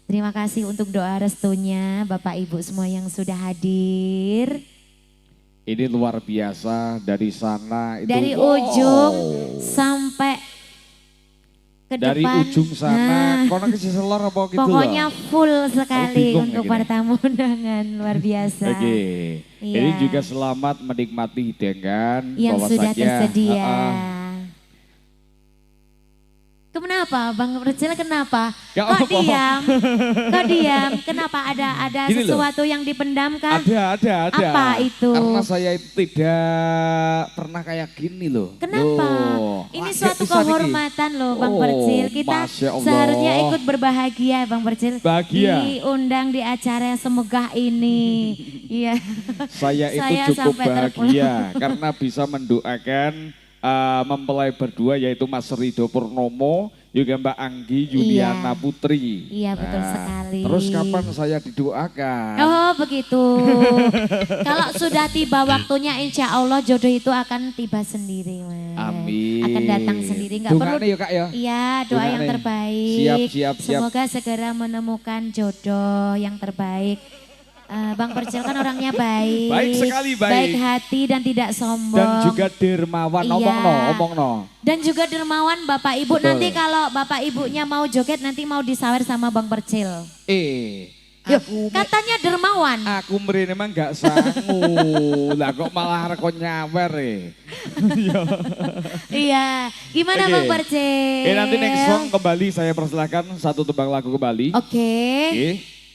Terima kasih untuk doa restunya Bapak Ibu semua yang sudah hadir. Ini luar biasa dari sana itu. Dari ujung sampai ke dari depan. Ujung sana, kono ke Siselor apa gitu pokoknya loh. full sekali untuk gini. para tamu undangan, luar biasa. Oke, Iya. ini juga selamat menikmati hidangan. Yang sudah tersedia. Kenapa Bang Percil, kenapa? Kok diam? Kok diam? Kenapa ada Gini sesuatu yang dipendamkan? Ada. Apa itu? Karena saya itu tidak pernah kayak gini loh. Kenapa? Loh, Ini suatu kehormatan loh Bang Percil. Kita seharusnya ikut berbahagia Bang Percil. Bahagia. Diundang di acara yang semegah ini. Iya. Saya itu cukup bahagia karena bisa mendoakan mempelai berdua yaitu Mas Rido Purnomo juga Mbak Anggi Yuliana Putri. Iya betul sekali. Terus kapan saya didoakan? Oh begitu. Kalau sudah tiba waktunya insya Allah jodoh itu akan tiba sendiri Mas. Amin. Akan datang sendiri. Nggak perlu ya Kak ya? Iya doa yang terbaik. Siap. Semoga segera menemukan jodoh yang terbaik. Bang Percil kan orangnya baik. Baik sekali, baik. Baik hati dan tidak sombong. Dan juga dermawan, omong no. Dan juga dermawan Bapak Ibu. Betul. Nanti kalau Bapak Ibunya mau joget nanti mau disawer sama Bang Percil. Katanya dermawan. Aku mrene emang gak sangu. Lah kok malah reko nyawer Iya. Gimana Bang Percil? Nanti next song kembali saya persilahkan satu tembang lagu kembali. Oke.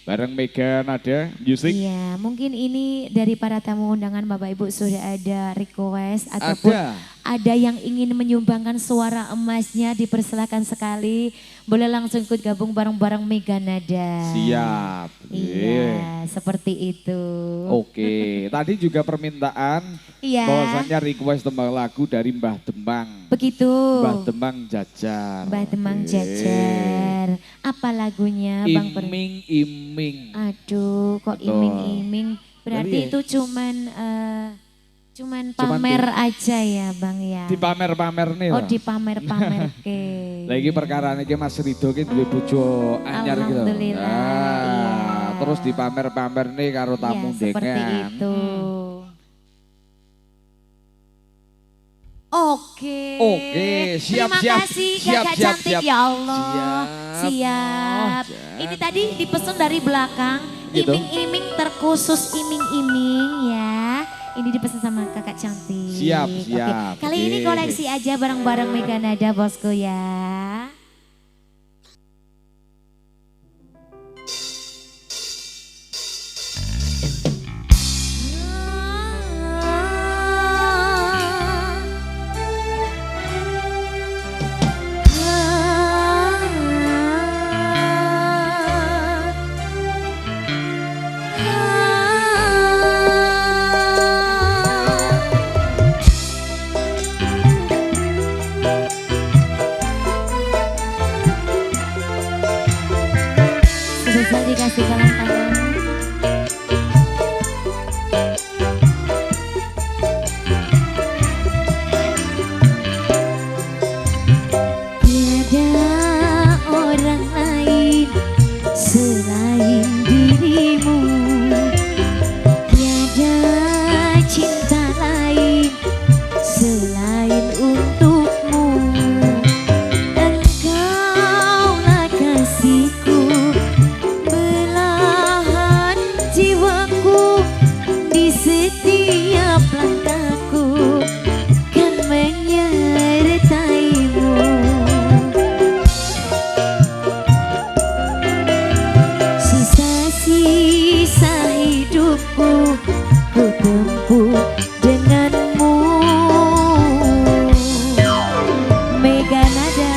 Bareng Mega Nada Music. Iya, mungkin ini dari para tamu undangan Bapak Ibu sudah ada request ataupun ada yang ingin menyumbangkan suara emasnya, dipersilakan sekali. Boleh langsung ikut gabung bareng-bareng Mega Nada. Siap. Iya, seperti itu. Oke, tadi juga permintaan bahwasannya request tembang lagu dari Mbah Demang. Begitu. Mbah Demang Jajar. Mbah Demang Jajar. Apa lagunya Bang Per? Iming-iming. Aduh, kok iming-iming? Berarti itu cuman pamer aja ya Bang ya. Di pamer-pamer nih. Oh di pamer-pamer ke. Lagi perkara ini Mas Rido ki duwe bojo anyar gitu. Alhamdulillah. Iya. Terus di pamer-pamer nih karo tamu iya, seperti itu. Oke, siap. Terima kasih Kakak cantik ya Allah. Siap. Ini tadi dipesan dari belakang. Gitu. Iming-iming terkhusus iming-iming ya. Ini dipesan sama Kakak cantik. Siap. Oke. Kali ini koleksi aja bareng-bareng Mega Nada bosku ya. Bisa dikasih salam tangan. Tiada orang lain selain dirimu, tiada cinta lain selain untukmu. Engkaulah kasihku, belahan jiwaku, di setiap langkahku kan menyertaimu. Sisa-sisa hidupku ku tempuh denganmu. Mega Nada.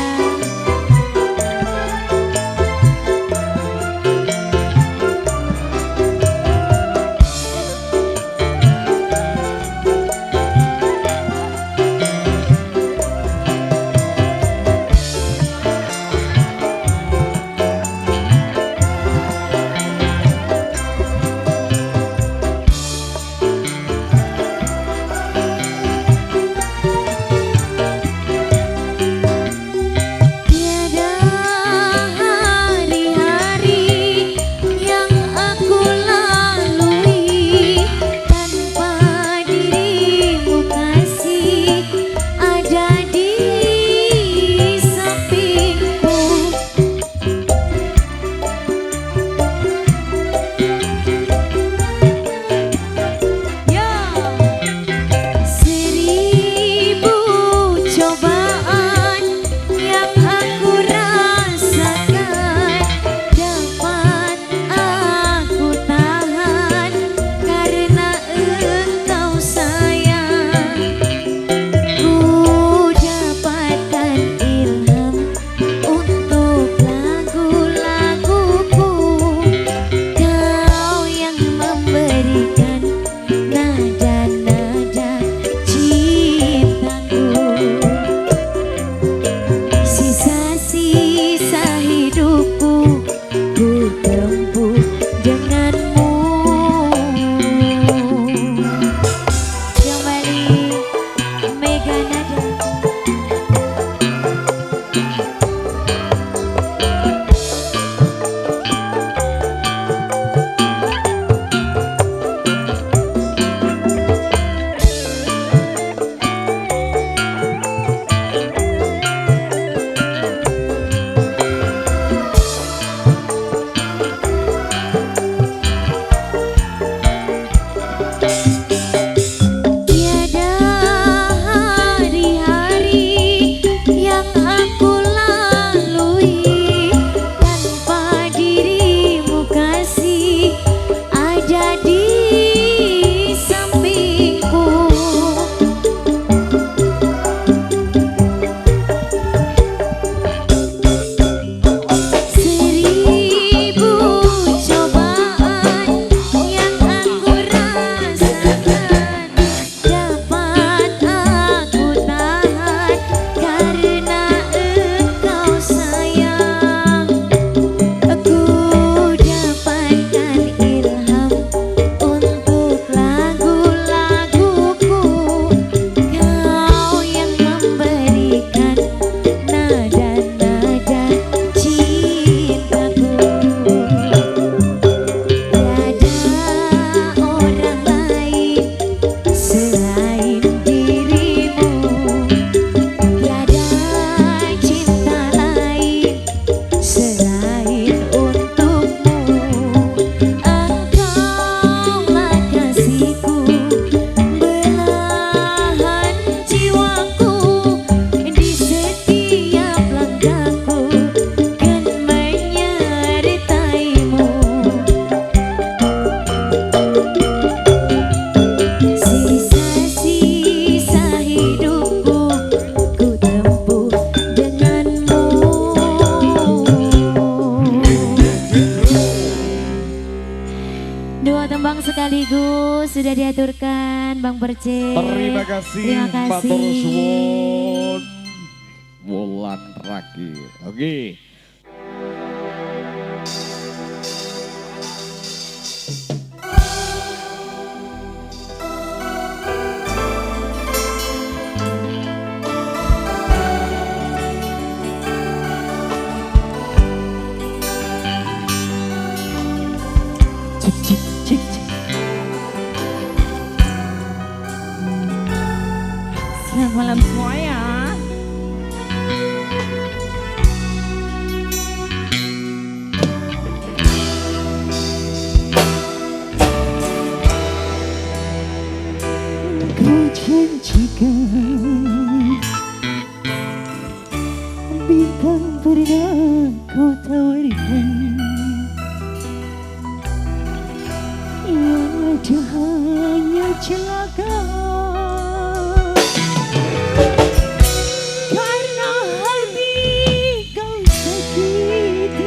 sekaligus sudah diaturkan Bang Perce. Terima kasih. Terima kasih. Matur suwun. Wulan terakhir. Oke. Selamat malam semuanya. Kau janjikan bintang pernah kau tawarkan, yang ada hanya celaka. Karena hati kau sakiti,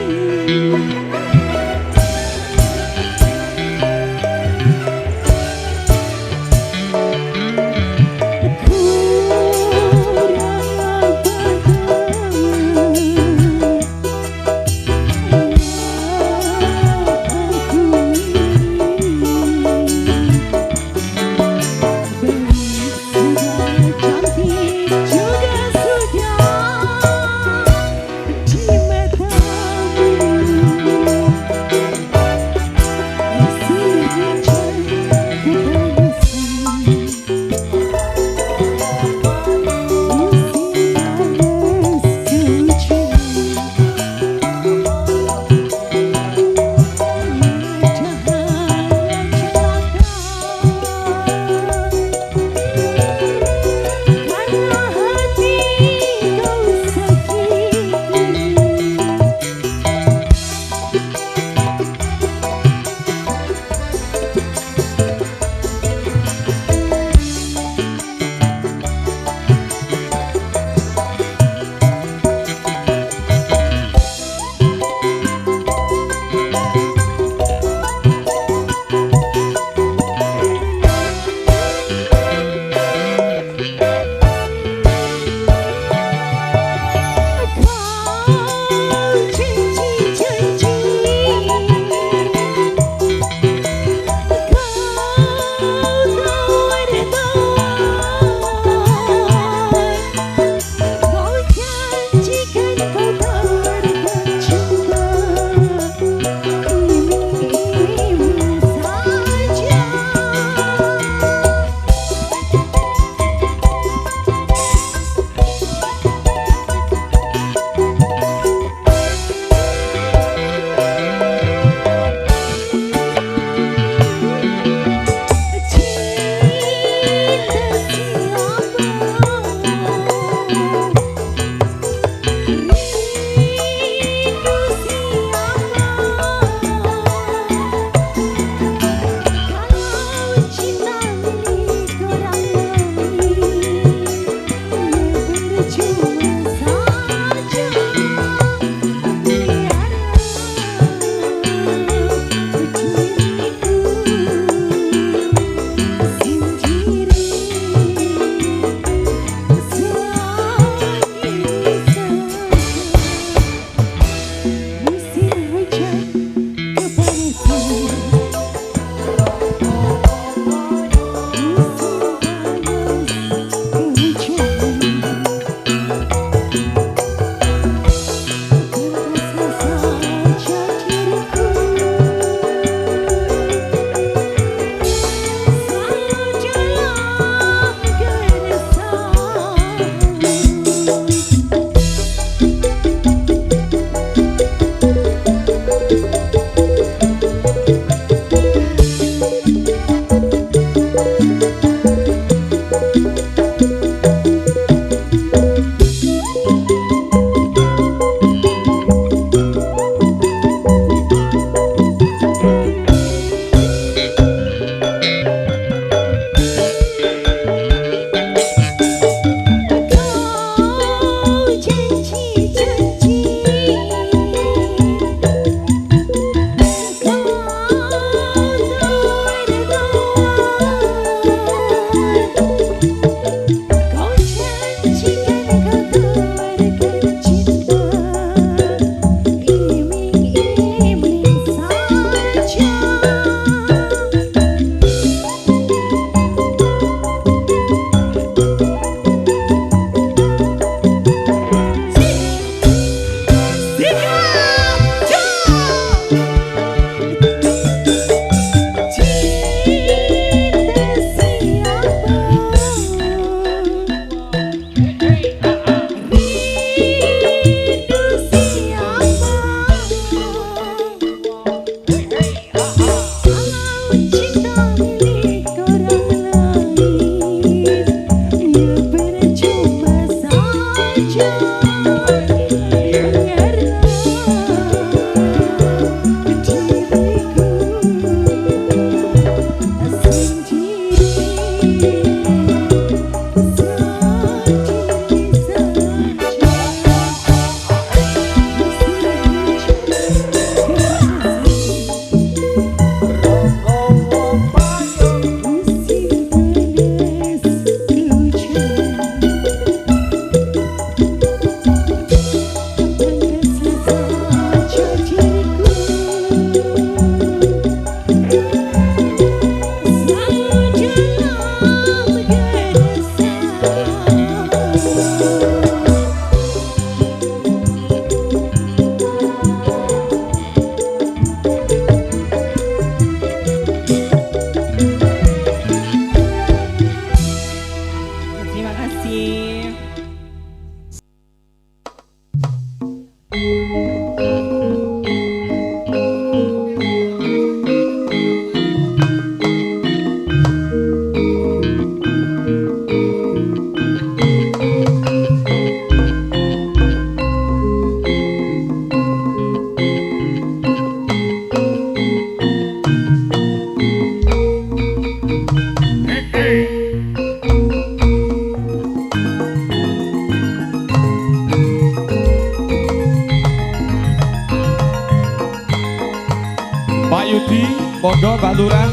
Pak Yudi, monggo Mbak Lurah.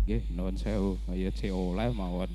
Nggih, nuwun sewu, kaya oleh mawon.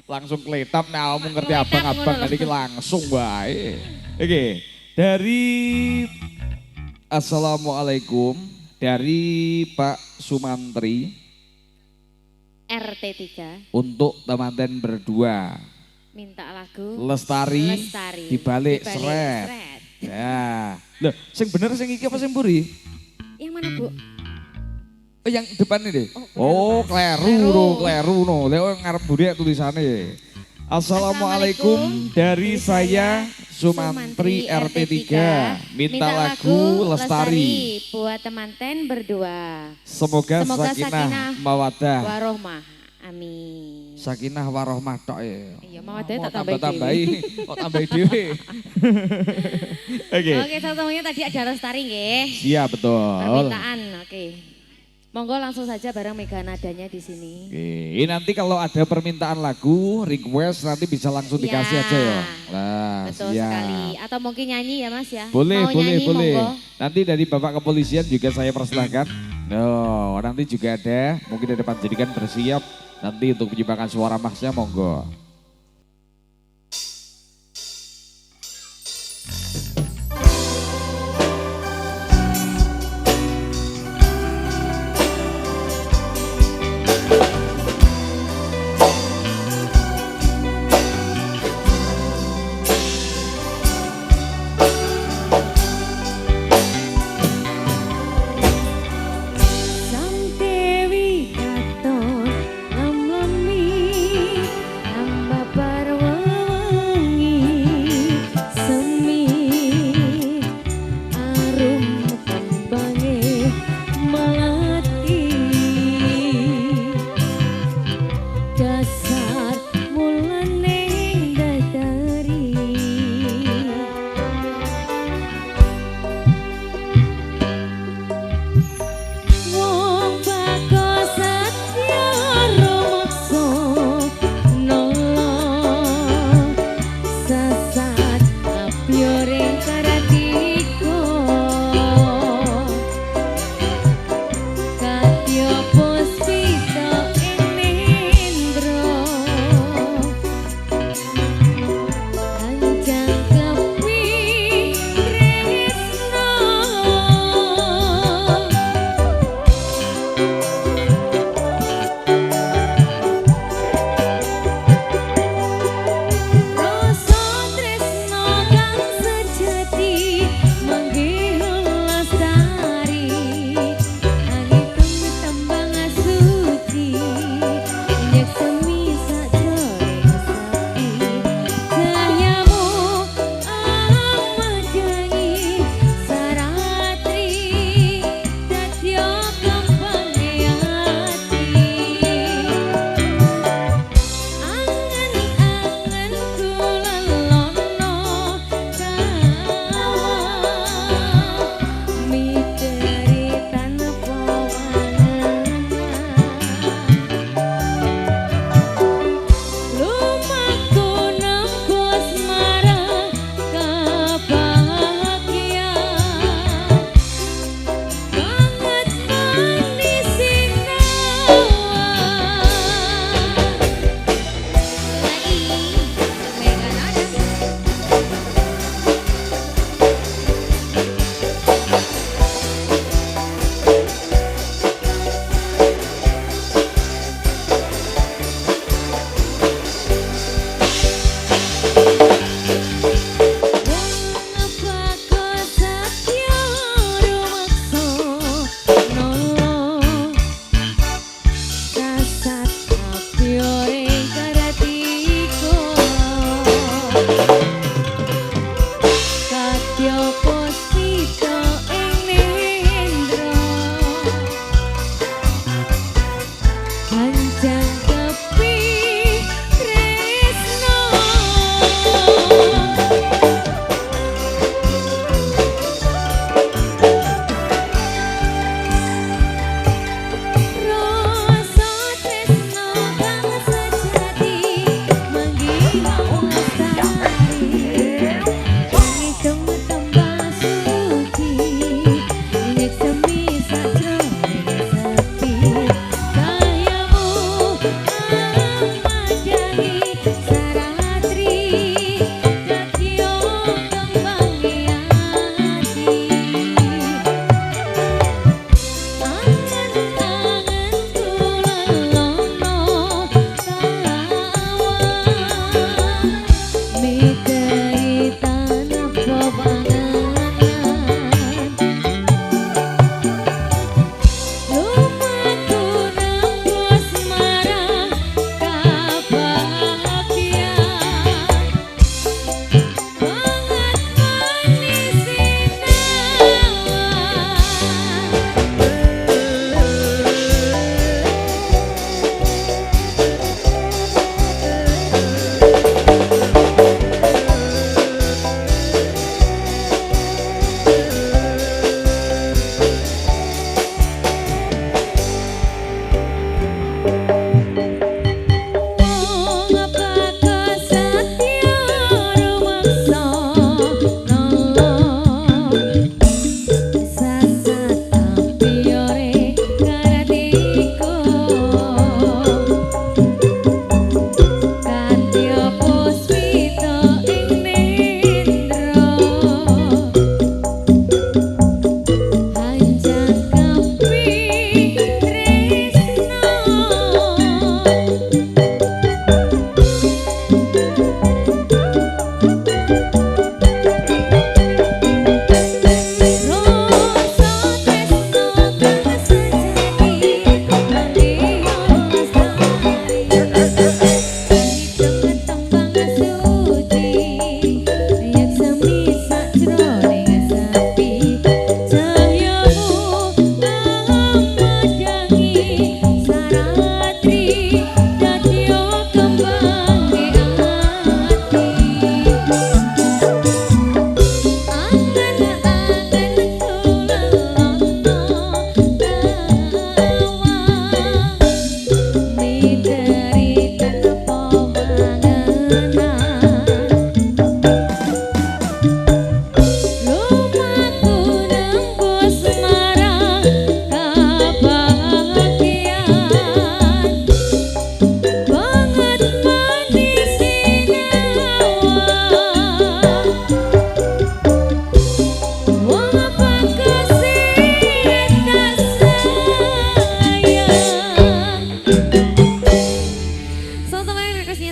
Langsung kletap nah kamu ngerti abang-abang tadi langsung baik. Oke, dari Assalamualaikum dari Pak Sumantri RT3 untuk teman-teman berdua. minta lagu Lestari, dibalik Dibalik seret. seret. Ya. Loh, sing bener sing iki apa sing mburi? Yang mana Bu? Oh, yang depan ini. Oh, Kleru no. Leo ngarep mburi tulisannya. Assalamualaikum dari saya Sumantri RT3. Minta lagu Lestari. Buat teman-teman berdua. Semoga sakinah mawaddah. Warohmah. Amin. Sakinah warohmah tok ya. Iya, mawaddah tak tambahi. Oh, tambahi dhewe. Oke. Oke, semuanya tadi ada Lestari nggih. Iya, betul. Permintaan, oke. Monggo langsung saja bareng mega nadanya di sini. Oke, nanti kalau ada permintaan lagu, request nanti bisa langsung dikasih aja ya. Nah, Betul siap. sekali. Atau mungkin nyanyi ya Mas ya? Boleh, Mau boleh. nyanyi, monggo. Nanti dari Bapak Kepolisian juga saya persilahkan. No, nanti juga ada, mungkin ada panjadikan bersiap nanti untuk menyiapkan suara masnya monggo. Sang Dewi katon lem-lemi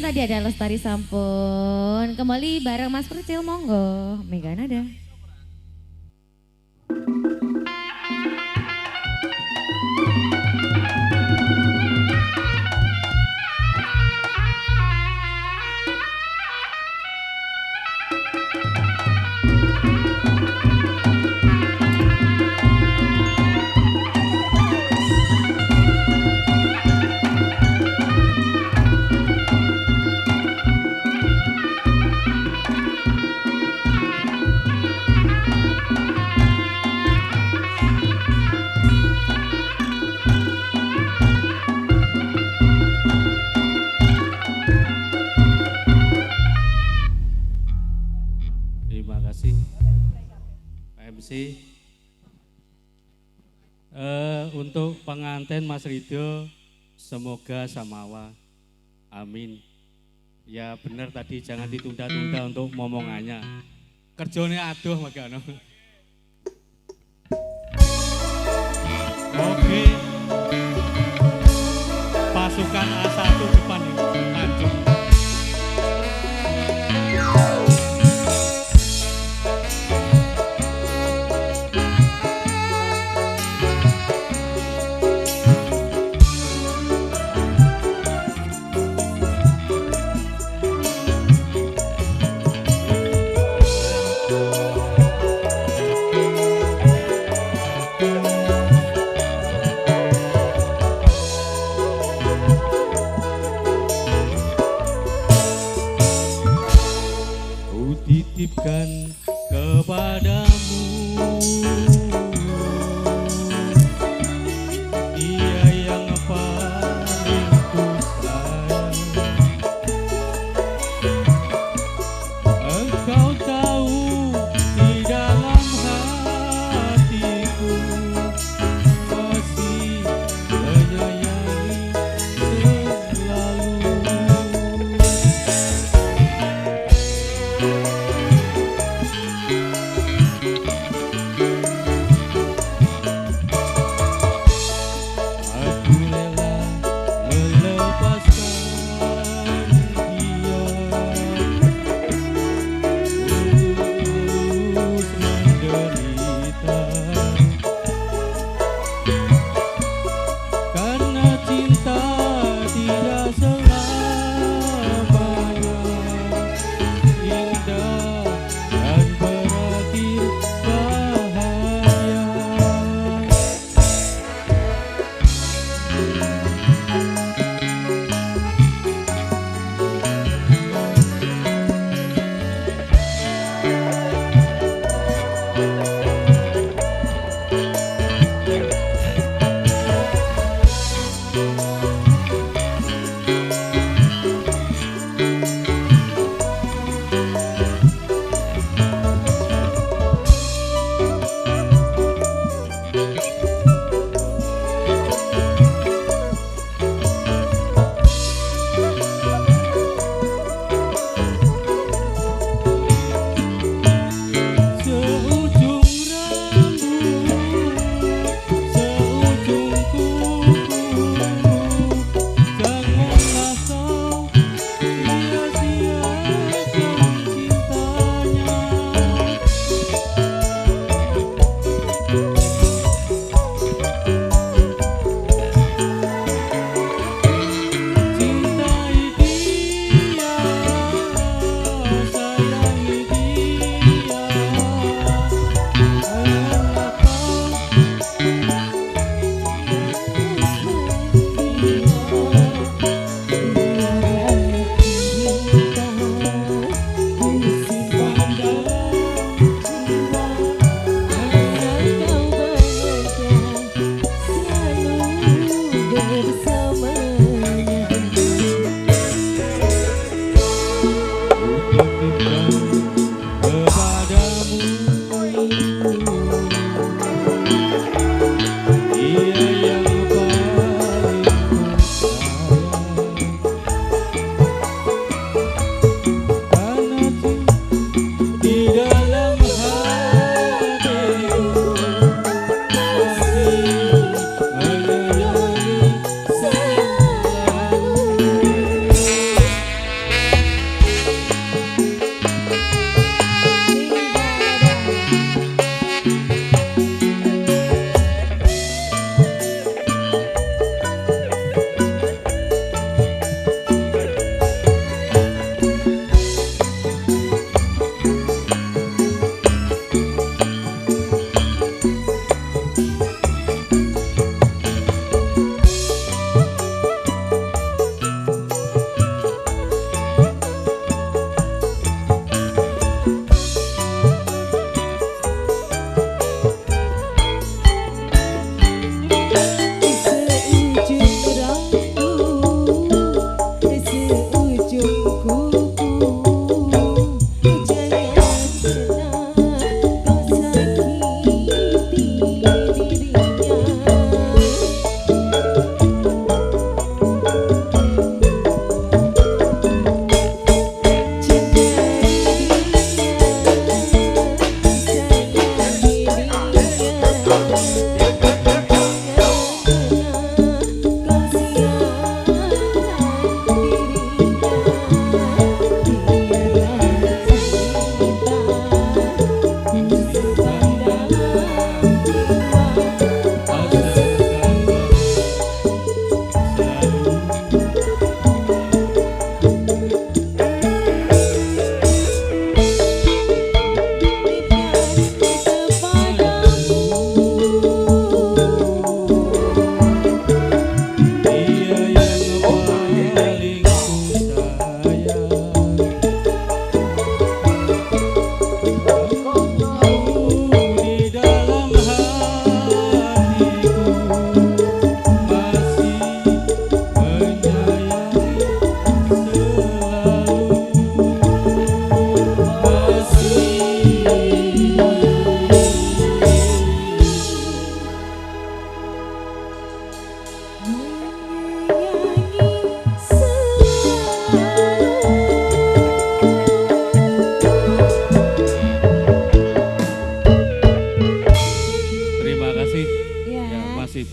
tadi ada Lestari Sampun. Kembali bareng Mas Percil, monggo. Mega Nada. Untuk pengantin Mas Ridho, semoga samawa, amin. Ya benar tadi, jangan ditunda-tunda untuk momongannya. Kerjanya aduh magano. Oke, pasukan A1 depan nih, Tanjung. Titipkan kepadamu dia yang paling ku sayang. Engkau tahu di dalam hatiku masih menyayangi selalu.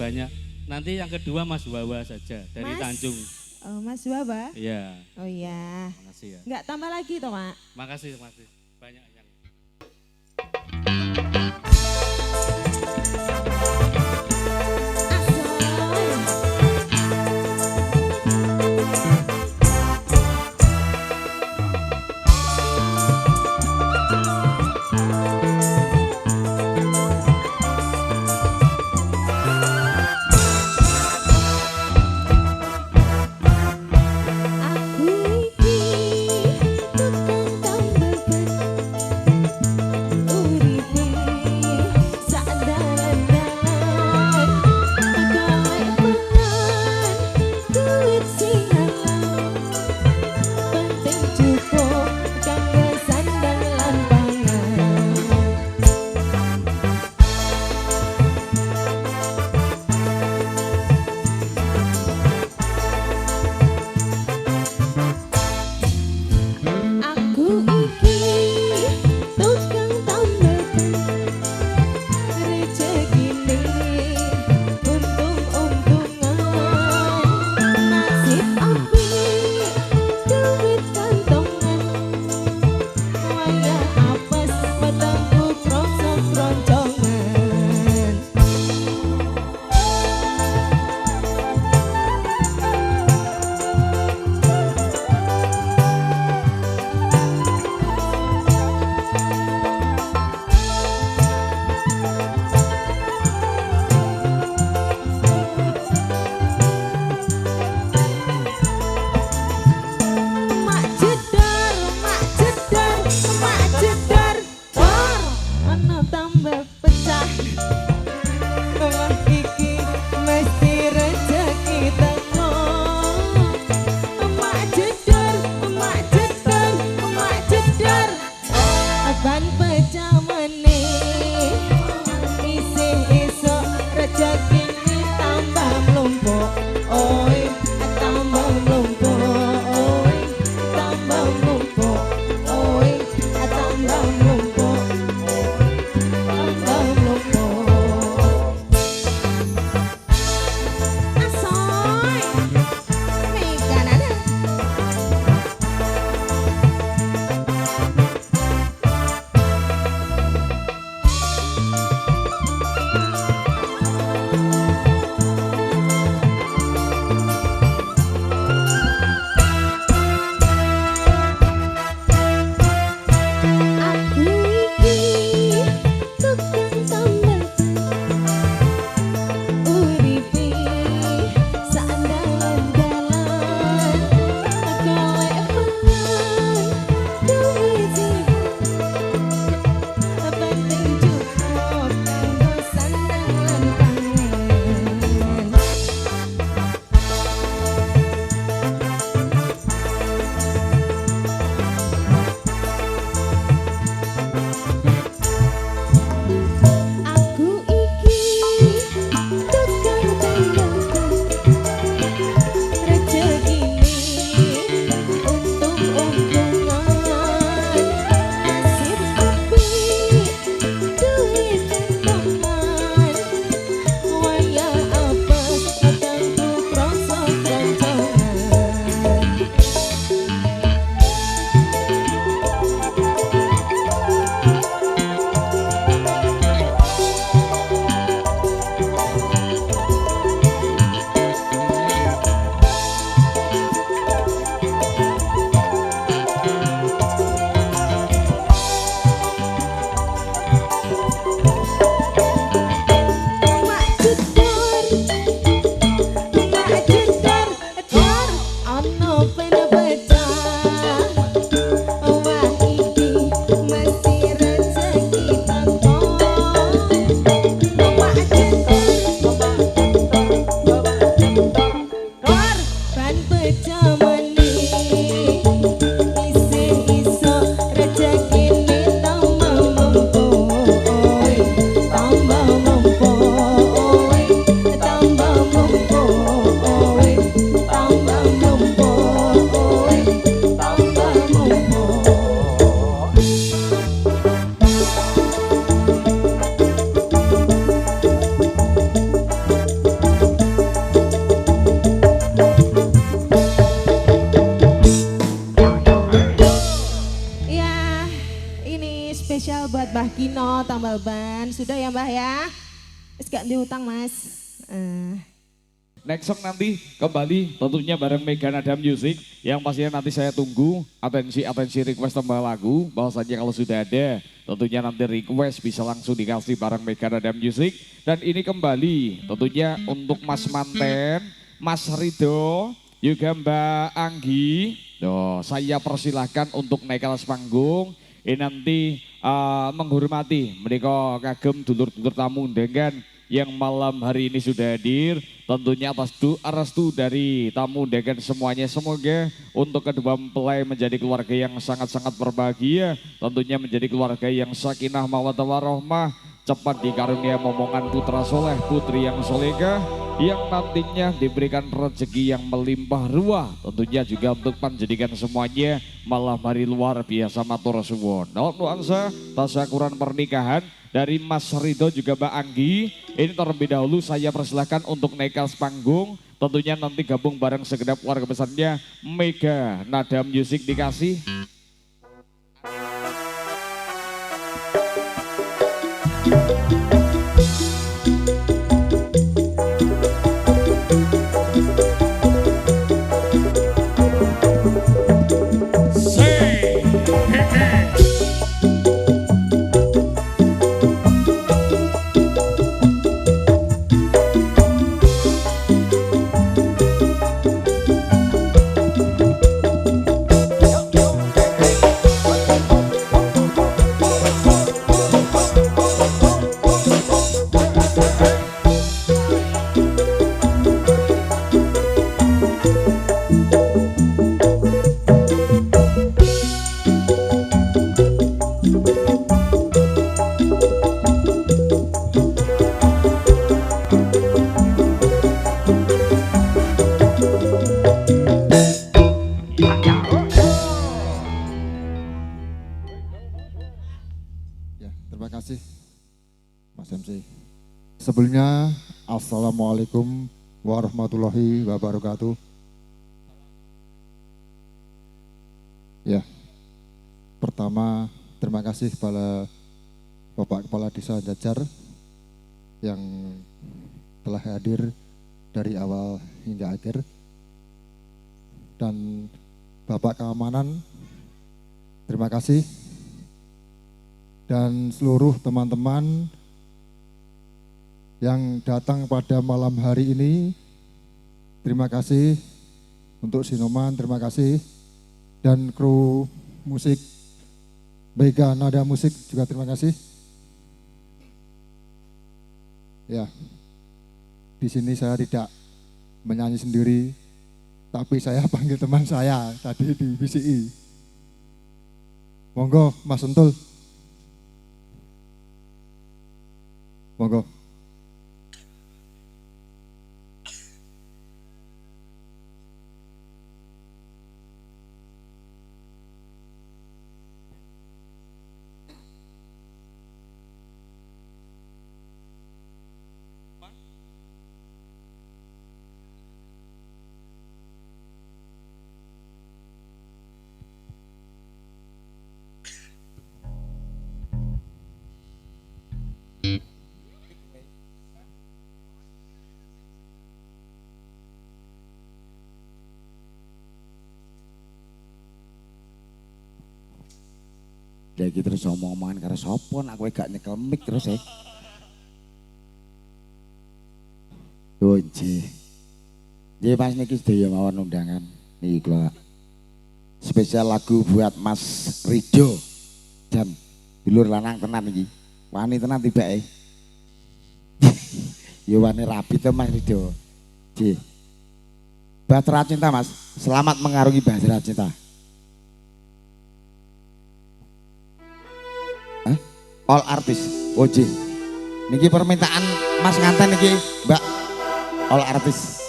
banyak. Nanti yang kedua Mas Wawa saja dari Mas? Tanjung. Oh, Mas Wawa? Iya. Oh iya. Makasih ya. Enggak tambah lagi toh, Mak? Makasih. Banyak yang. Aku iki tukang tambal ban spesial buat Mbah Kino tambal ban. Sudah ya Mbah ya? Wis gak diutang Mas. Next song nanti kembali tentunya bareng Mega Nada Music yang pastinya nanti saya tunggu atensi request tambah lagu. Bahwasanya kalau sudah ada tentunya nanti request bisa langsung dikasih bareng Mega Nada Music. Dan ini kembali tentunya untuk Mas Manten, Mas Rido, juga Mbak Anggi. Saya persilahkan untuk naik atas panggung. Ini nanti menghormati mereka kagem dulur-dulur tamu undangan yang malam hari ini sudah hadir. Tentunya atas restu dari tamu undangan semuanya. Semoga untuk kedua mempelai menjadi keluarga yang sangat-sangat berbahagia. Tentunya menjadi keluarga yang sakinah mawaddah warahmah. Cepat dikarunia momongan putra soleh, putri yang solehah, yang nantinya diberikan rezeki yang melimpah ruah. Tentunya juga untuk panjenengan semuanya malam hari luar biasa matur suwun. Nuansa tasyakuran pernikahan dari Mas Rido juga Mbak Anggi. Ini terlebih dahulu saya persilahkan untuk naik atas panggung. Tentunya nanti gabung bareng segenap keluarga besarnya Mega Nada Music dikasih. Terima kasih Mas MC. Sebelumnya Assalamualaikum warahmatullahi wabarakatuh. Ya, pertama terima kasih kepada Bapak Kepala Desa Jajar yang telah hadir dari awal hingga akhir, dan Bapak Keamanan terima kasih, dan seluruh teman-teman yang datang pada malam hari ini. Terima kasih untuk Sinoman, terima kasih, dan kru musik Mega Nada Musik juga terima kasih. Ya, di sini saya tidak menyanyi sendiri, tapi saya panggil teman saya tadi di BCI. Monggo Mas Sentul. Monggo. Lagi terus omong-omongan karo sapa nak kowe gak nyekel mic terus ya. Oh nggih. Nggih Mas niki sedaya mawon undangan niki kula. Spesial lagu buat Mas Rido dan dulur lanang tenan iki. Wani tenan tibake. Yo wani rapi to Mas Rido. Nggih. Bahtera Cinta Mas, selamat mengarungi Bahtera Cinta. All artis, oji. Niki permintaan Mas nganten niki Mbak. All artis.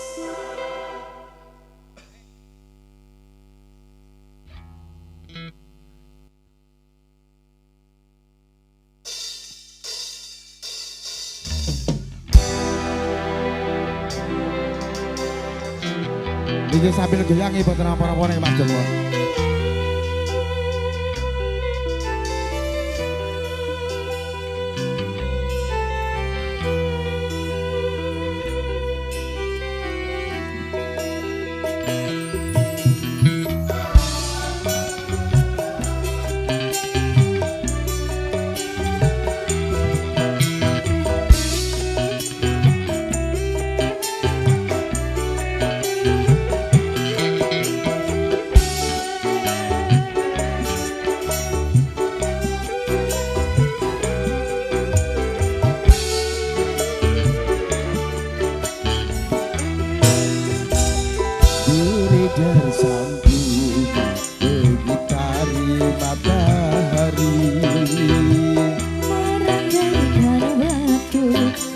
Niki sambil goyangi boten apa-apa ning Mas Joko. matahari. Merandaikan waktu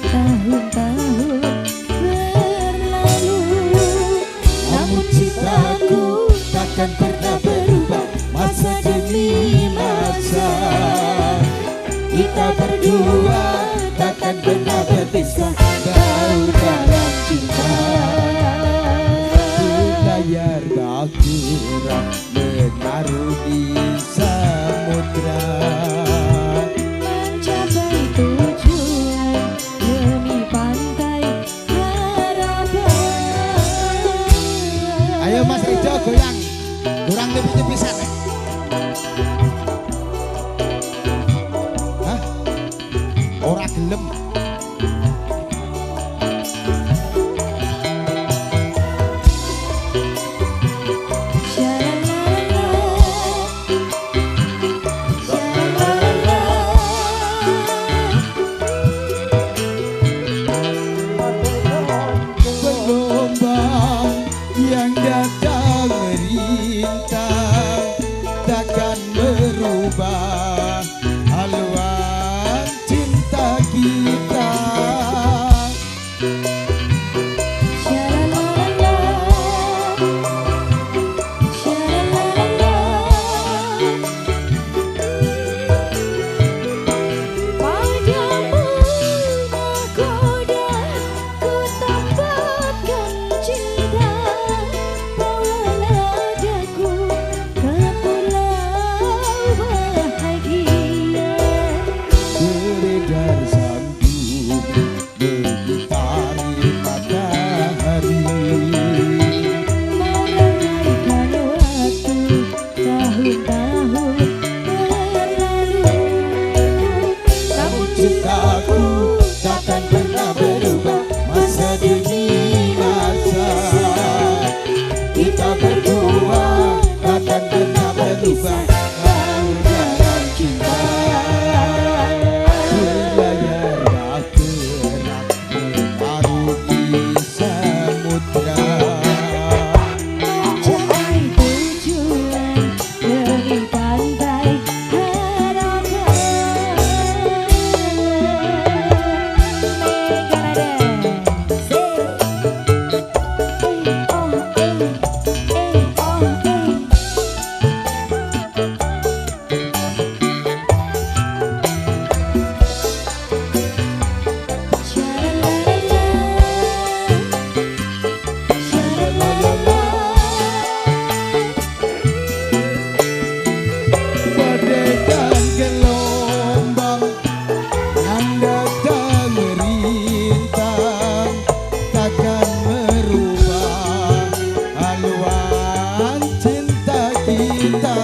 tahun-tahun berlalu, Namun cintaku takkan pernah berubah masa demi masa. Kita berdua takkan pernah berpisah, baur dalam cinta. Layar bakura mengarungi samudra, mencapai tujuan demi pantai harapan. ayo Mas Rido goyang, kurang lebih pisan. Hah? Ora gelem. Gelombang yang datang merintang takkan merubah haluan cinta kita. Padamu nakoda ku tambahkan cinta, bawalah daku ke pulau bahagia. Beredar sambung mengitari matahari. Merandaikan waktu tahun-tahun berlalu, namun Cintaku takkan pernah berubah masa demi masa. Kita berdua takkan pernah berubah baur dalam cinta. Berlayar bakura mengarungi samudra, mencapai tujuan demi pantai harapan. bagaikan gelombang yang datang merintang takkan merubah haluan cinta kita.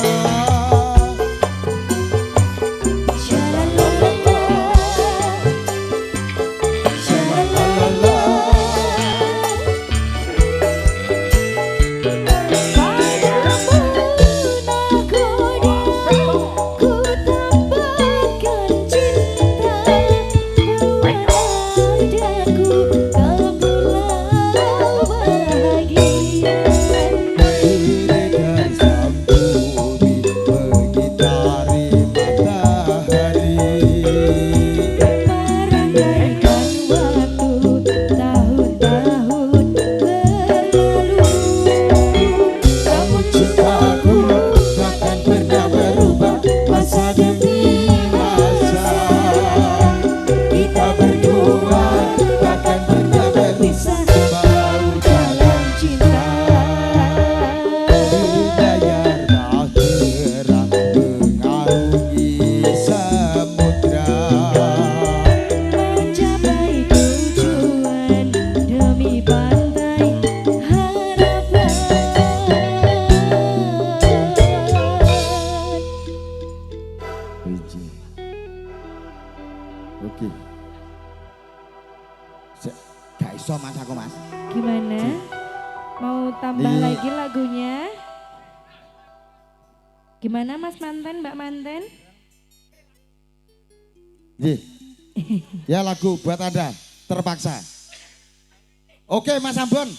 Beredar sambung mengitari matahari. Merandaikan waktu tahun-tahun berlalu, namun Cintaku takkan pernah berubah masa demi masa. Kita berdua takkan pernah berpisah, baur dalam cinta. Layar bakura mengarungi samudra, mencapai tujuan demi pantai harapan. Wiji. Oke. Gak iso Mas aku Mas. Gimana? Mau tambah Iya. lagi lagunya? Gimana Mas Manten, Mbak Manten? Nggih. Ya lagu buat Anda, terpaksa. Oke Mas Ambon.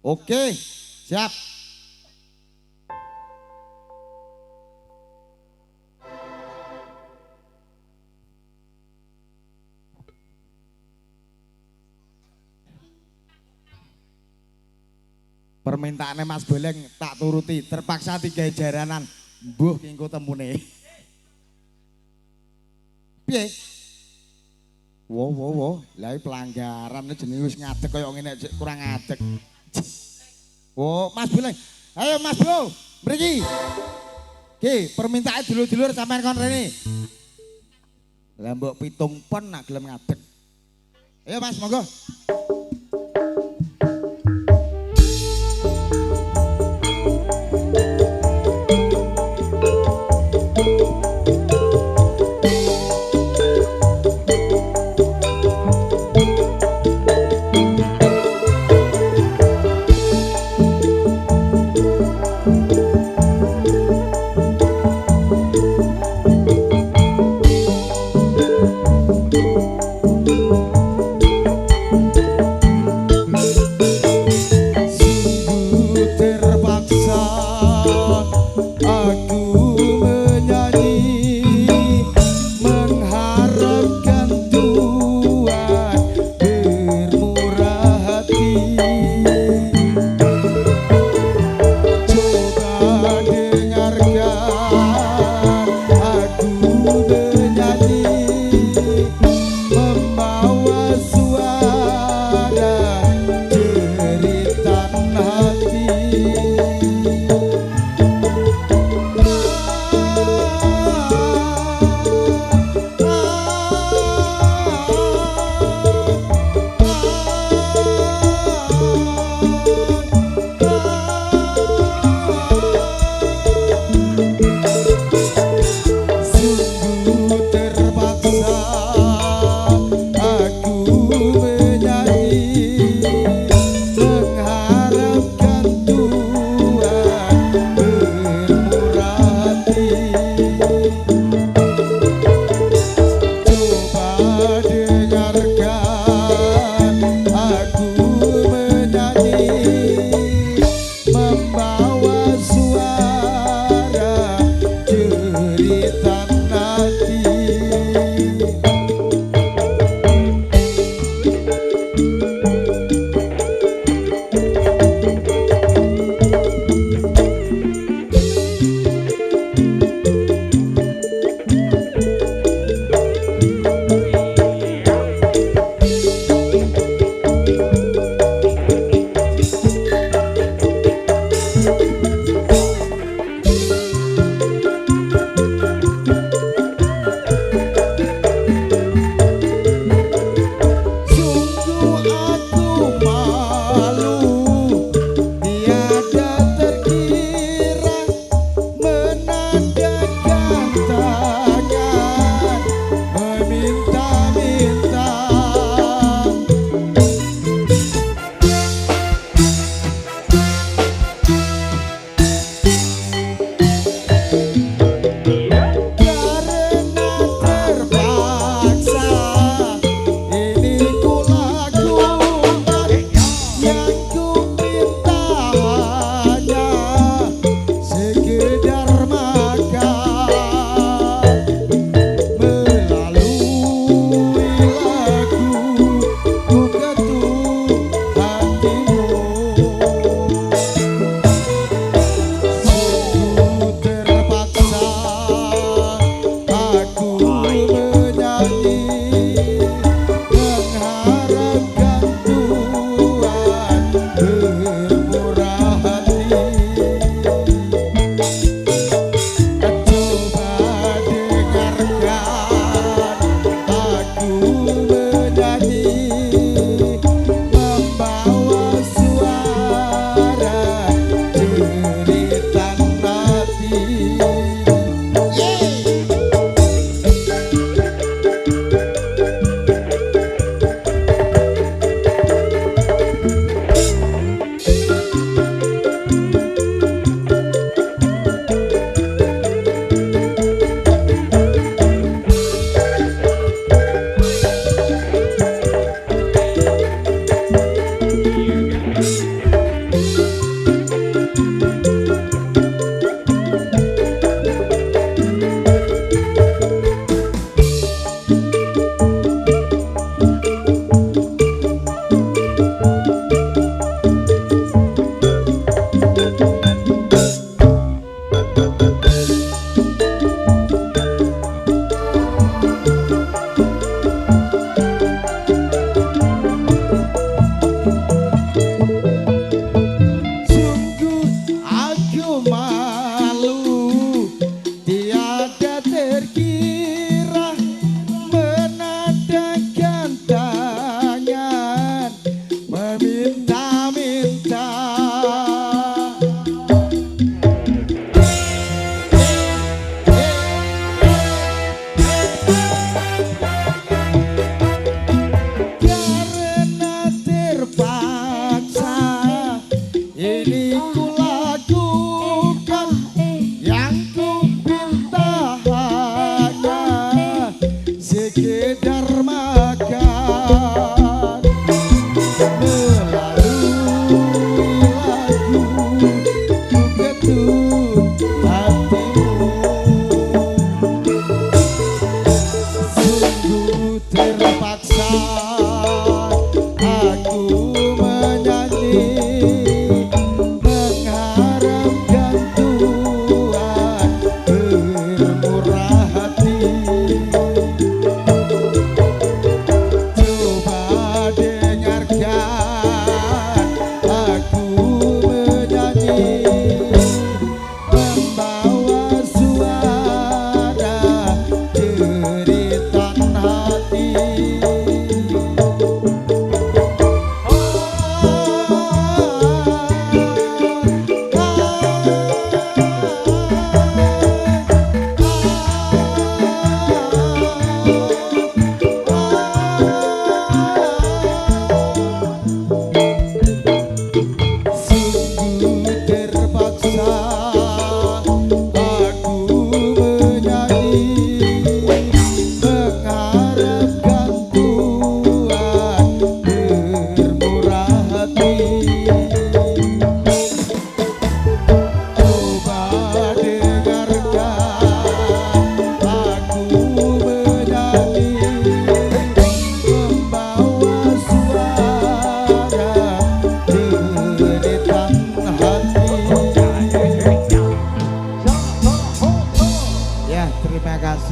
Oke, siap. permintaannya Mas Boleng tak turuti, terpaksa 3 jaranan. Mbuh kengko temune. Piye? Wo. Lah pelanggaran jenenge wis ngadeg kaya ngene kurang ngadeg. Oh, Mas Boleng. Ayo Mas Bro, mriki. Ki, permintaan dulur-dulur sampean kon rene. Lah mbok 7 pon nak gelem ngadeg. Ayo Mas, monggo.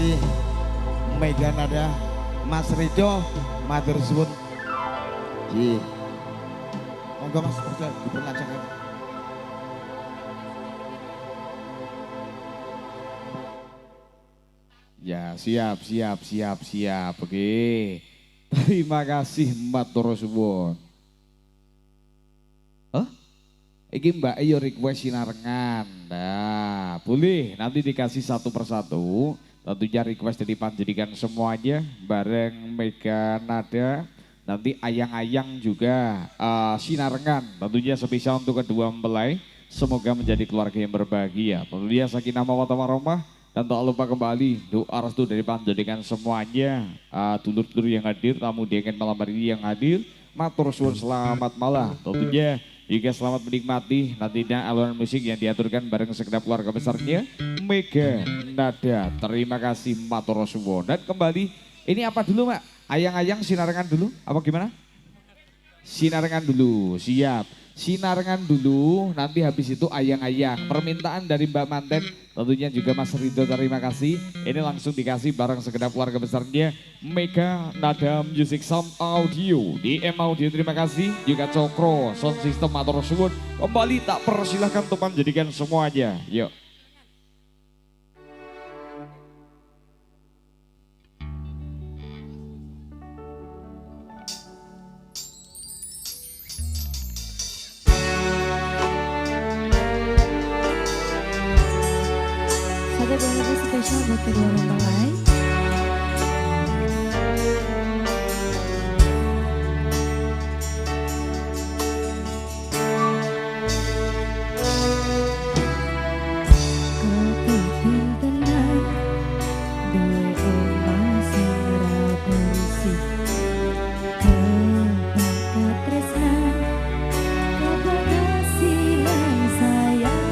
kasih Mega Nada Mas Rido matur suwun. Ji. Monggo Mas Rido diperlancarkan. Ya, siap. Oke. Terima kasih matur suwun. Hah? Iki Mbak Ayo request sinarengan. Nah, boleh nanti dikasih satu persatu. Tentunya request dari panjenengan semuanya bareng Mega Nada. Nanti ayang-ayang juga sinarengan. Tentunya spesial untuk kedua mempelai. Semoga menjadi keluarga yang berbahagia. Tentunya sakinah mawaddah warahmah. Dan tak lupa kembali doa restu dari panjenengan semuanya, dulur-dulur yang hadir, tamu dengan malam hari ini yang hadir, matur suwun selamat malam. Tentunya juga selamat menikmati nantinya alunan musik yang diaturkan bareng segenap keluarga besarnya Mega Nada. Terima kasih matur suwun. Dan kembali ini apa dulu Mak? Ayang-ayang sinarengan dulu apa gimana? Sinarengan dulu, siap. Sinarengan dulu, nanti habis itu ayang-ayang. Permintaan dari Mbak Manten, tentunya juga Mas Rido, terima kasih. Ini langsung dikasih bareng segenap keluarga besarnya Mega Nada Music Sound Audio. DM Audio terima kasih, juga Cokro, Sound System Matur Suwun. Kembali tak persilahkan untuk menjadikan semuanya. Yuk. Satu buah lagu spesial buat kedua mempelai. Kepingin tenang, duwe omah sing ora bersih. Kebakat tresnan, kebakat kasih lan sayang.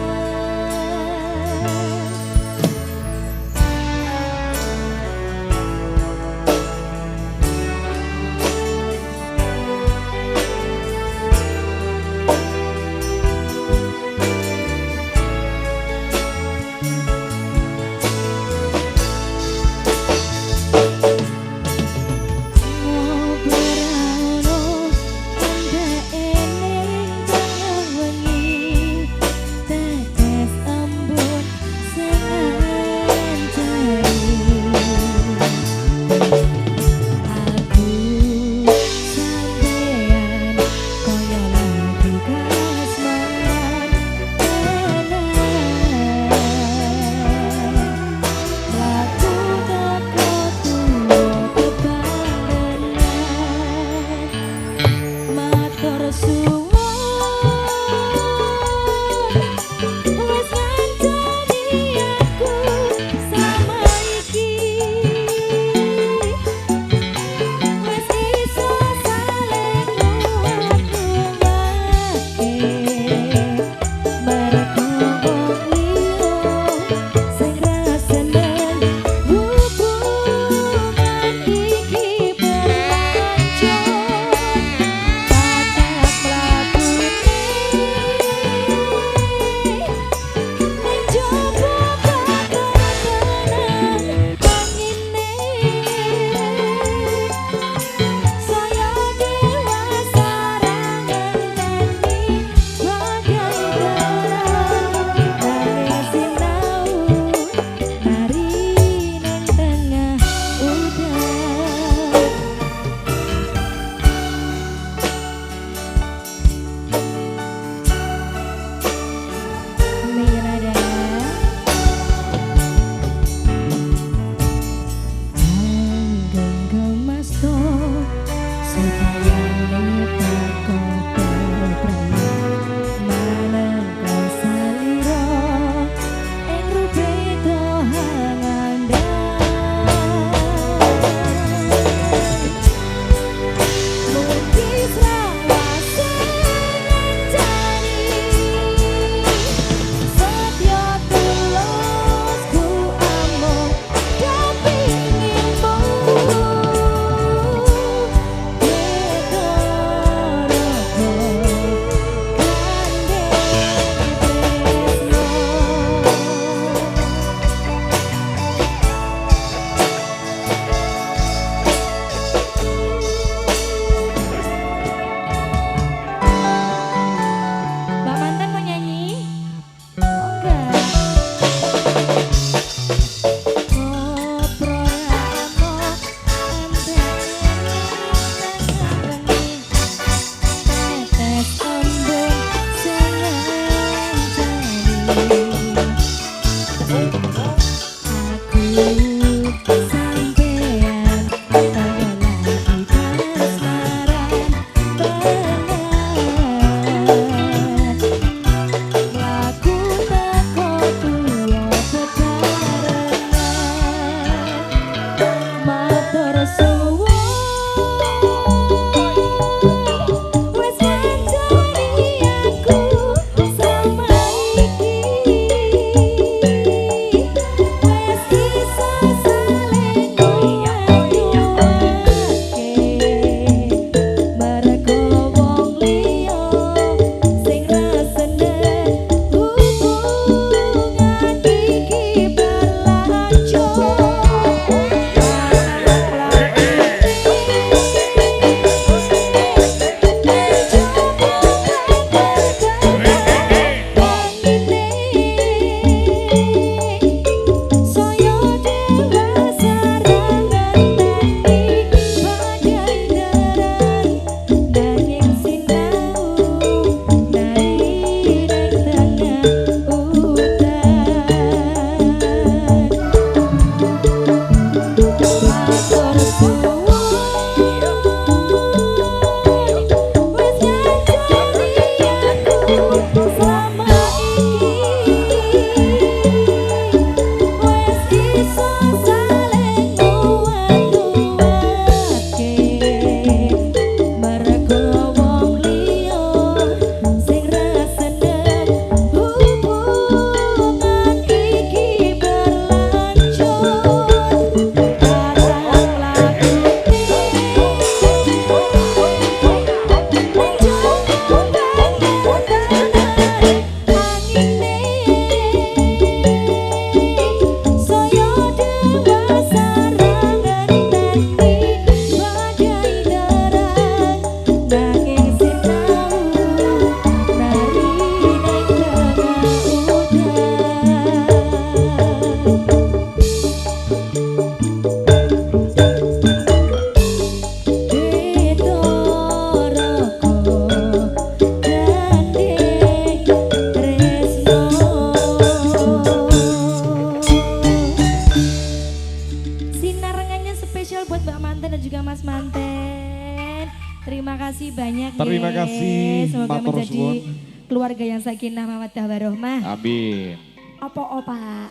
kasih banyak Terima ye. kasih, Semoga matur menjadi suwun. keluarga yang sakinah mawaddah warohmah. Amin. Apa Pak?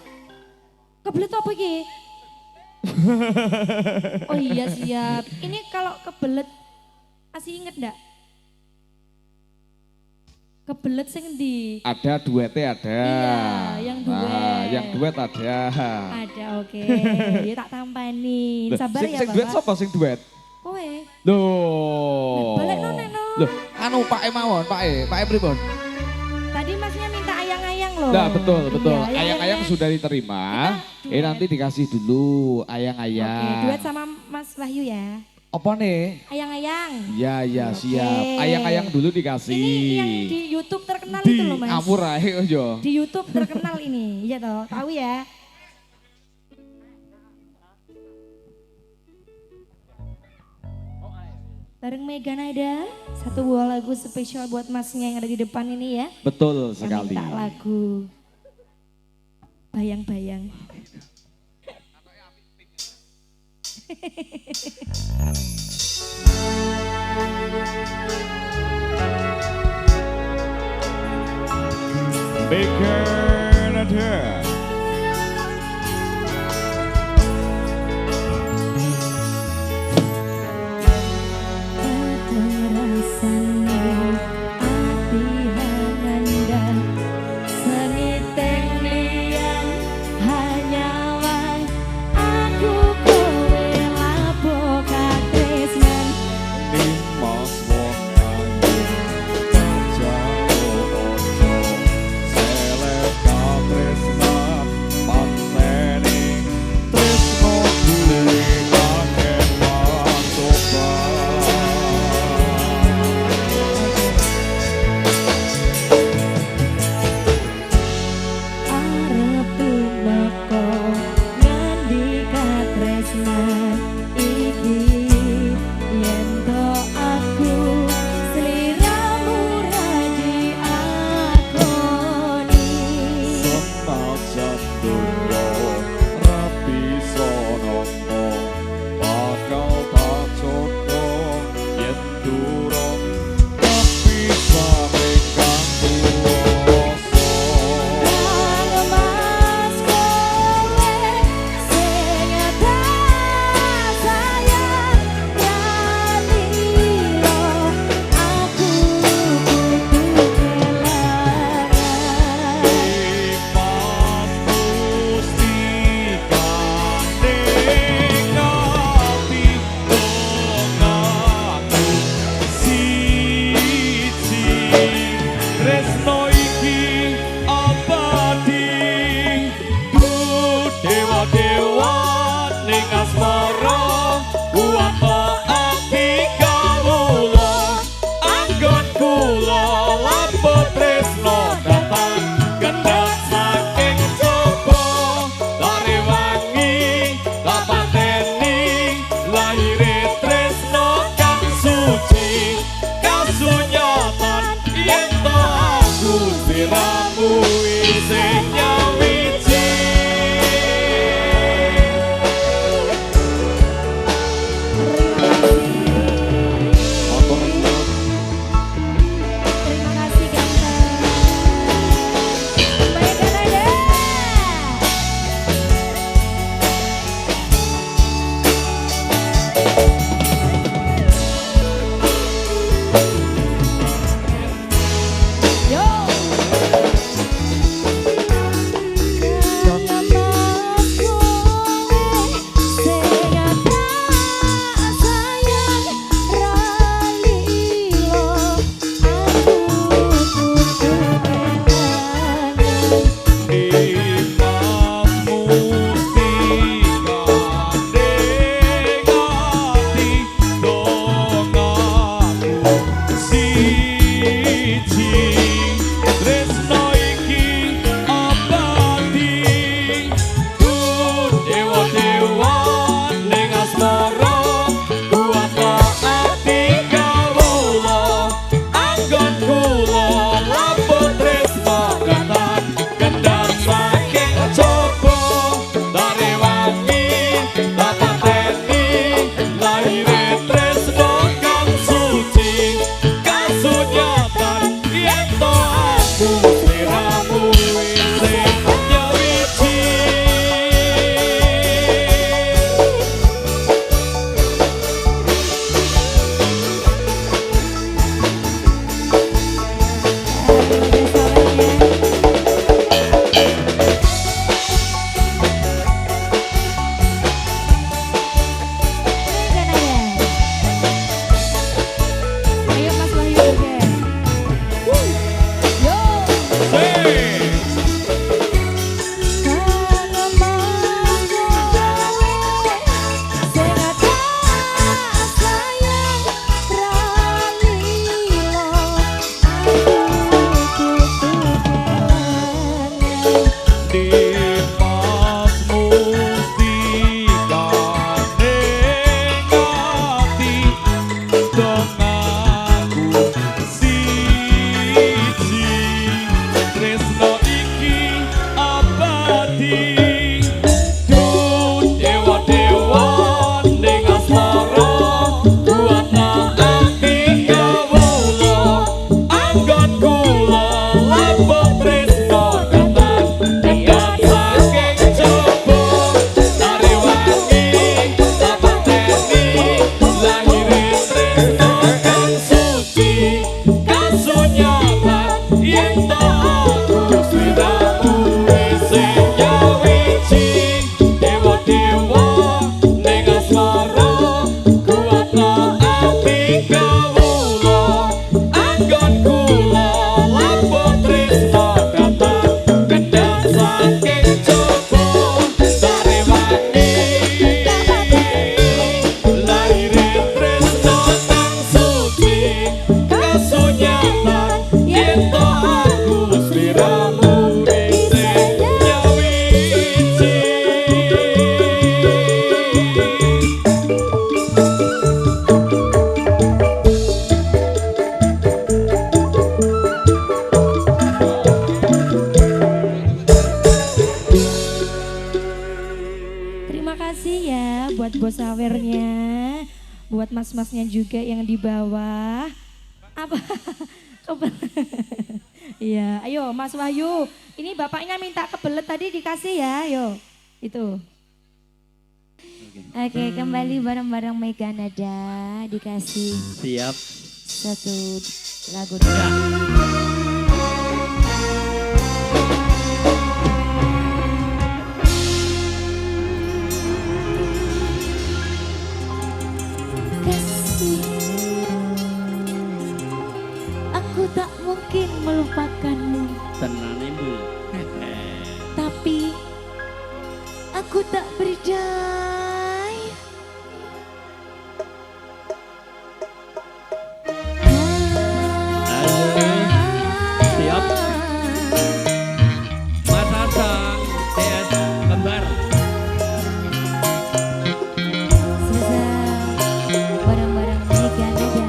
Kebelet apa iki? Oh iya siap. Ini kalau kebelet masih inget ndak? Kebelet sing di Ada duetnya ada. Iya, yang duet. Nah, yang duet ada. ada oke. Ya tak tampani. Sabar Sing ya sing duet Bapak. siapa sing duet? Kowe. Loh. Balik no Neno. Loh, anu Pak E mawon, Pak E pripun? Tadi masnya minta ayang-ayang loh. Nah, betul. Iya, Ayang-ayang sudah diterima. Kita duet. Nanti dikasih dulu Oke, ayang-ayang. duet sama Mas Wahyu ya. Apa nih? Ayang-ayang. Ya, Oke. siap. Ayang-ayang dulu dikasih. Ini yang di YouTube terkenal Di itu loh Mas. Amur ae yo. Di YouTube terkenal ini, iya toh, tahu ya. Bareng Mega Nada, satu buah lagu spesial buat masnya yang ada di depan ini ya. Betul Yang sekali. minta lagu Bayang-bayang. Bigger Nada. Terasane ati hangandan seniteng liyan hanya wang aku kowe lapo katresnan Dimas wong ayu jauh ojo seleb Dimas mustika nengati dengaku siji tresno iki abadi dewa-dewa ning asmara kuatna ati kawula anggon kula labet tresno katan kendhat saking coba nariwangi tapateni lahire tresno kang suci kasunyatan yen to aku sliramu sing nyawiji dewa-dewa ning asmara kuatna ati kawula anggon kula labet tresno katan kendhat saking coba nariwangi lahire tresno kang suci kasunyatan yen to aku sliramu sing nyawiji. Terima kasih ya buat bos sawernya, buat mas-masnya juga yang di bawah. Apa? Iya, ayo Mas Wahyu. Ini bapaknya minta kebelet tadi dikasih ya, ayo. Itu. Oke, kembali bareng-bareng Mega Nada dikasih Siap. satu lagu dulu. Kasih, aku tak mungkin melupakanmu, Tenane Bu. tapi aku tak berdaya. Siap. Mas Hasan, TS Kembar. Selesai bareng-bareng Mega Nada.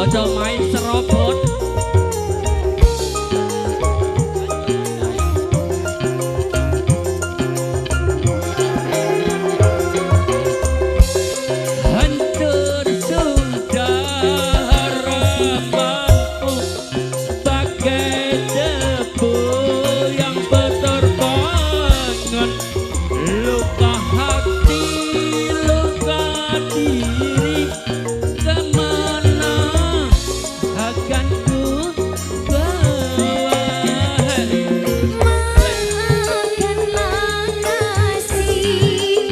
Ojo main serobot. Hancur sudah harapanku bagai debu yang berterbangan. Luka hati, luka diri, kemana akan ku bawa? Maafkanlah kasih,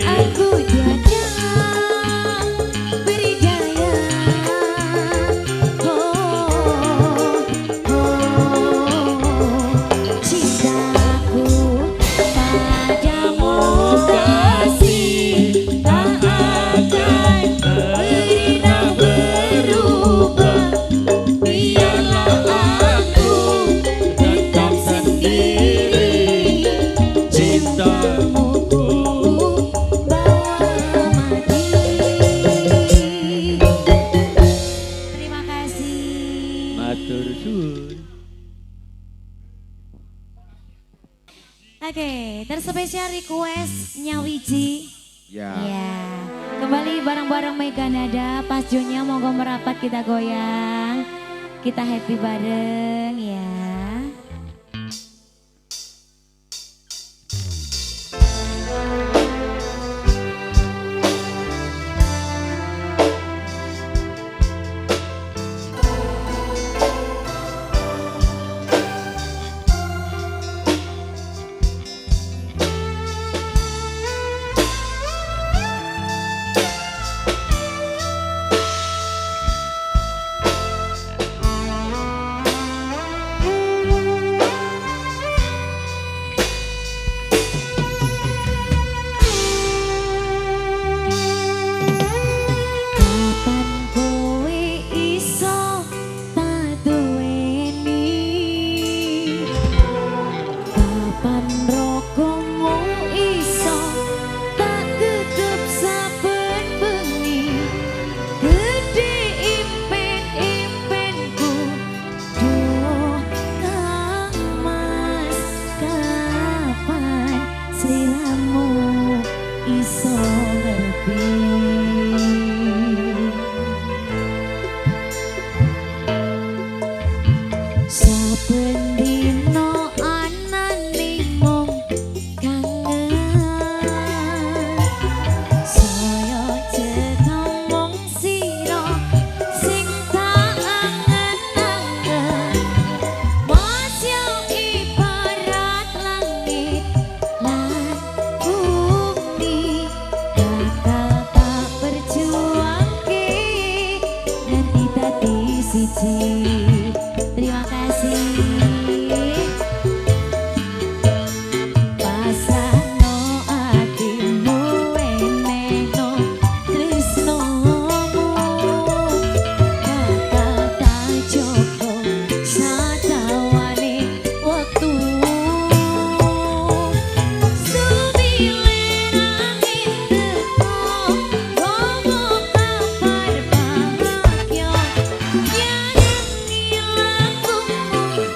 aku tiada berdaya. Cintaku padamu kasih tak akan pernah berubah. Biarlah aku tetap sendiri, cintamu bawa mati. Terima kasih. Matur suwun. Oke, terspesial request Nyawiji. Ya. Ya, kembali bareng-bareng Mega Nada. Pas Jonya monggo merapat kita goyang, kita happy bareng ya. Kapan kowe iso tak duweni? Kapan rokomu iso tak tutup saben bengi? Gede impen-impenku, duh Kang Mas, kapan sliramu iso ngerti? Saben dino anane mung kangen, saya cetomong sira sing tak angen-angen. Mas yo ibarat langit lan bumi, bakal tak berjuangke nganti dadi siji. Terima kasih. Pasrahno atimu, enehno tresnomu, bakal tak jogo sadawane wektu. Sumile angin teko, gowo kabar bahagia, nyanyi lagumu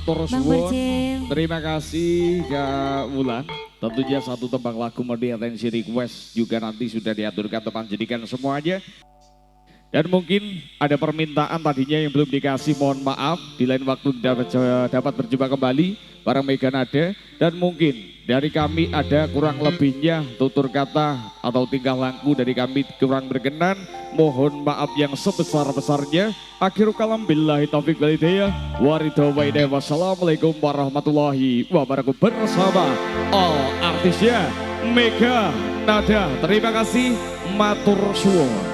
Matur Bang suwun. Bercil. Terima kasih Kak Wulan. Tentunya satu tembang lagu Medi Atensi Request juga nanti sudah diaturkan teman jadikan semuanya. Dan mungkin ada permintaan tadinya yang belum dikasih, mohon maaf. Di lain waktu dapat berjumpa kembali bareng Mega Nada. Dan mungkin dari kami ada kurang lebihnya tutur kata atau tingkah laku dari kami kurang berkenan. Mohon maaf yang sebesar-besarnya. Akhirul kalam billahi taufiq wal hidayah. Wassalamualaikum warahmatullahi wabarakatuh. Bersama all artisnya Mega Nada. Terima kasih, matur suwun.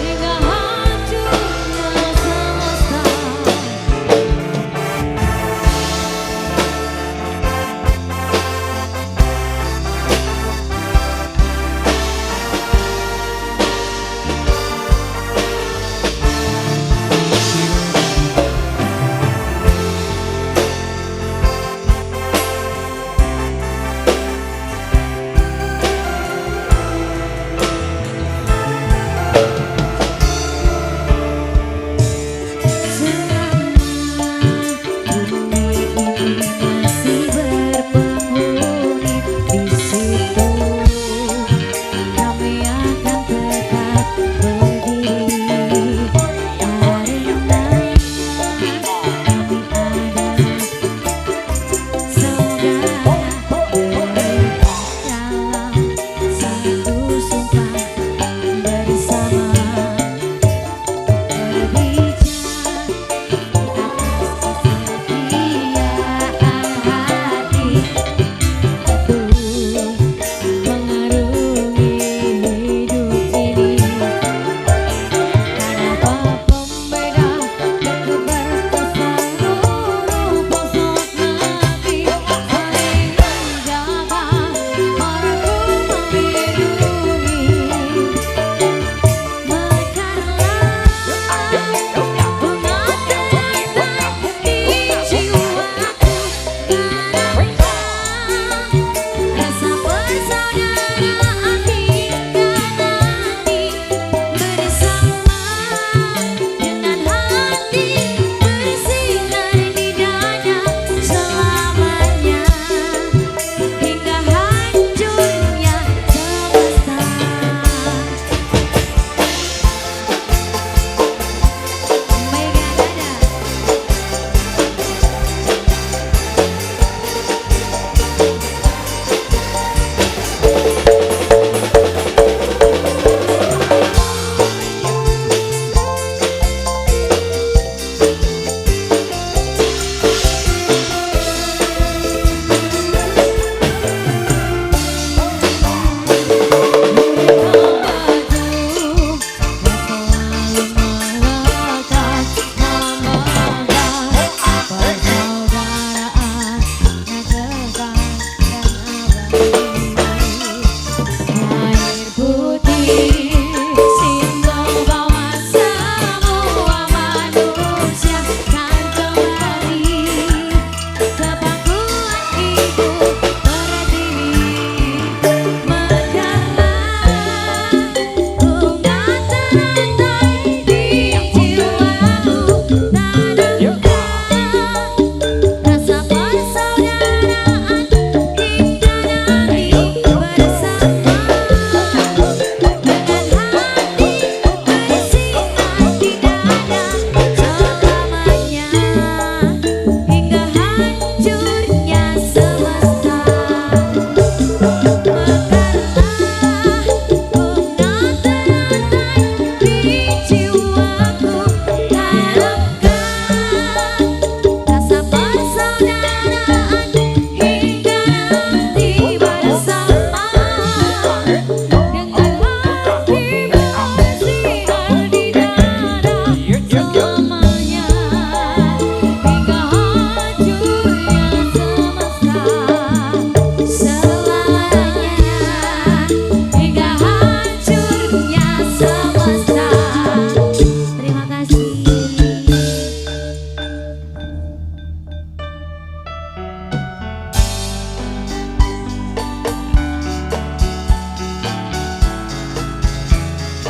Hingga hancurnya semesta.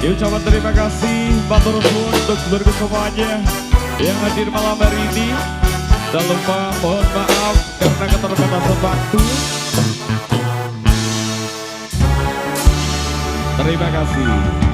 Ya ucapan terima kasih matur nuwun untuk seluruh semuanya yang hadir malam hari ini. Dan lupa mohon maaf karena keterbatasan waktu. Terima kasih.